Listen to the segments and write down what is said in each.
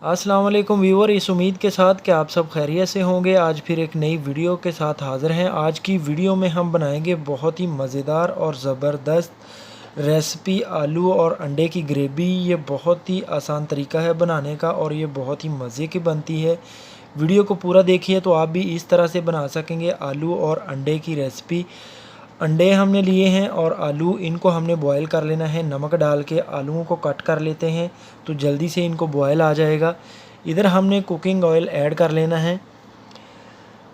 अस्सलाम वालेकुम व्यूअर, इस उम्मीद के साथ कि आप सब खैरियत से होंगे। आज फिर एक नई वीडियो के साथ हाज़िर हैं। आज की वीडियो में हम बनाएंगे बहुत ही मज़ेदार और ज़बरदस्त रेसिपी आलू और अंडे की ग्रेवी। ये बहुत ही आसान तरीका है बनाने का और ये बहुत ही मज़े की बनती है। वीडियो को पूरा देखिए तो आप भी इस तरह से बना सकेंगे आलू और अंडे की रेसिपी। अंडे हमने लिए हैं और आलू, इनको हमने बॉयल कर लेना है। नमक डाल के आलूओं को कट कर लेते हैं तो जल्दी से इनको बॉयल आ जाएगा। इधर हमने कुकिंग ऑयल ऐड कर लेना है।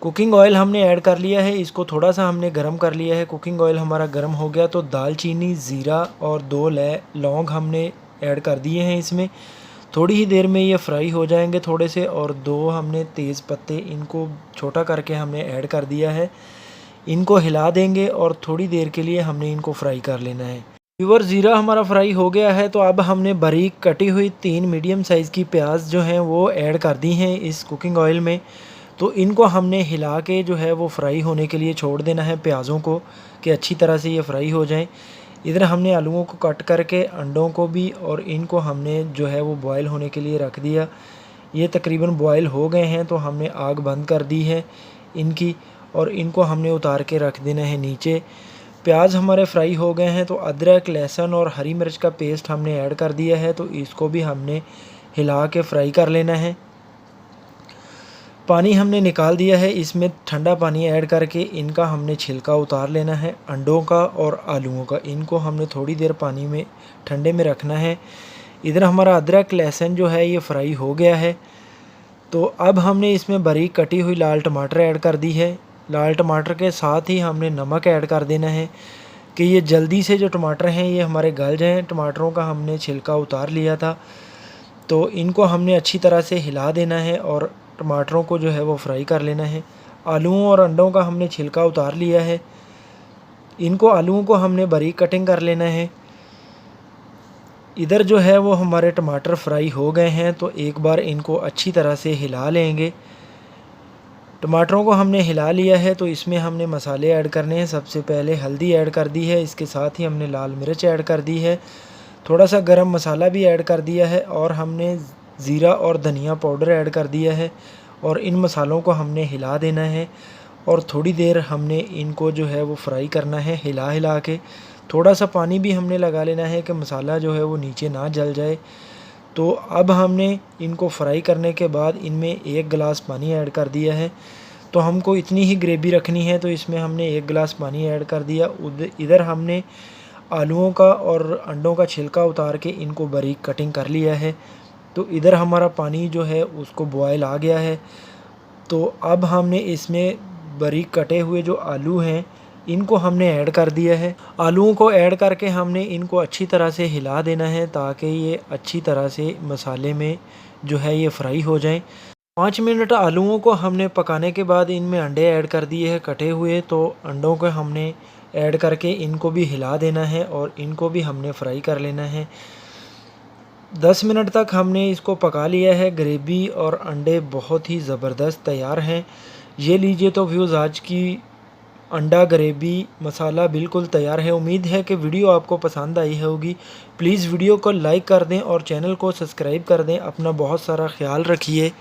कुकिंग ऑयल हमने ऐड कर लिया है, इसको थोड़ा सा हमने गरम कर लिया है। कुकिंग ऑयल हमारा गरम हो गया तो दालचीनी, ज़ीरा और 2 लौंग हमने ऐड कर दिए हैं इसमें। थोड़ी ही देर में ये फ्राई हो जाएंगे थोड़े से, और 2 हमने तेज़ पत्ते, इनको छोटा करके हमने ऐड कर दिया है। इनको हिला देंगे और थोड़ी देर के लिए हमने इनको फ्राई कर लेना है। व्यूअर, ज़ीरा हमारा फ्राई हो गया है तो अब हमने बारीक कटी हुई 3 मीडियम साइज़ की प्याज जो हैं वो ऐड कर दी हैं इस कुकिंग ऑयल में। तो इनको हमने हिला के जो है वो फ्राई होने के लिए छोड़ देना है प्याज़ों को, कि अच्छी तरह से ये फ्राई हो जाएं। इधर हमने आलूओं को कट करके, अंडों को भी, और इनको हमने जो है वो बॉयल होने के लिए रख दिया। ये तकरीबन बॉयल हो गए हैं तो हमने आग बंद कर दी है इनकी, और इनको हमने उतार के रख देना है नीचे। प्याज हमारे फ्राई हो गए हैं तो अदरक, लहसुन और हरी मिर्च का पेस्ट हमने ऐड कर दिया है, तो इसको भी हमने हिला के फ्राई कर लेना है। पानी हमने निकाल दिया है, इसमें ठंडा पानी ऐड करके इनका हमने छिलका उतार लेना है, अंडों का और आलूओं का। इनको हमने थोड़ी देर पानी में ठंडे में रखना है। इधर हमारा अदरक, लहसुन जो है ये फ्राई हो गया है। तो अब हमने इसमें बारीक कटी हुई लाल टमाटर ऐड कर दी है। लाल टमाटर के साथ ही हमने नमक ऐड कर देना है, कि ये जल्दी से जो टमाटर हैं ये हमारे गल जाएँ। टमाटरों का हमने छिलका उतार लिया था, तो इनको हमने अच्छी तरह से हिला देना है और टमाटरों को जो है वो फ्राई कर लेना है। आलूओं और अंडों का हमने छिलका उतार लिया है। इनको, आलूओं को हमने बारीक कटिंग कर लेना है। इधर जो है वो हमारे टमाटर फ्राई हो गए हैं तो एक बार इनको अच्छी तरह से हिला लेंगे। टमाटरों को हमने हिला लिया है तो इसमें हमने मसाले ऐड करने हैं। सबसे पहले हल्दी ऐड कर दी है, इसके साथ ही हमने लाल मिर्च ऐड कर दी है, थोड़ा सा गरम मसाला भी ऐड कर दिया है, और हमने ज़ीरा और धनिया पाउडर ऐड कर दिया है। और इन मसालों को हमने हिला देना है और थोड़ी देर हमने इनको जो है वो फ्राई करना है, हिला हिला के। थोड़ा सा पानी भी हमने लगा लेना है कि मसाला जो है वो नीचे ना जल जाए। तो अब हमने इनको फ्राई करने के बाद इनमें 1 गिलास पानी ऐड कर दिया है। तो हमको इतनी ही ग्रेवी रखनी है तो इसमें हमने 1 गिलास पानी ऐड कर दिया। इधर हमने आलूओं का और अंडों का छिलका उतार के इनको बारीक कटिंग कर लिया है। तो इधर हमारा पानी जो है उसको बॉयल आ गया है। तो अब हमने इसमें बारीक कटे हुए जो आलू हैं इनको हमने ऐड कर दिया है। आलूओं को ऐड करके हमने इनको अच्छी तरह से हिला देना है, ताकि ये अच्छी तरह से मसाले में जो है ये फ्राई हो जाएं। 5 मिनट आलूओं को हमने पकाने के बाद इनमें अंडे ऐड कर दिए हैं कटे हुए। तो अंडों को हमने ऐड करके इनको भी हिला देना है और इनको भी हमने फ्राई कर लेना है। 10 मिनट तक हमने इसको पका लिया है। ग्रेवी और अंडे बहुत ही ज़बरदस्त तैयार हैं। ये लीजिए तो व्यूज़, आज की अंडा ग्रेवी मसाला बिल्कुल तैयार है। उम्मीद है कि वीडियो आपको पसंद आई होगी। प्लीज़ वीडियो को लाइक कर दें और चैनल को सब्सक्राइब कर दें। अपना बहुत सारा ख्याल रखिए।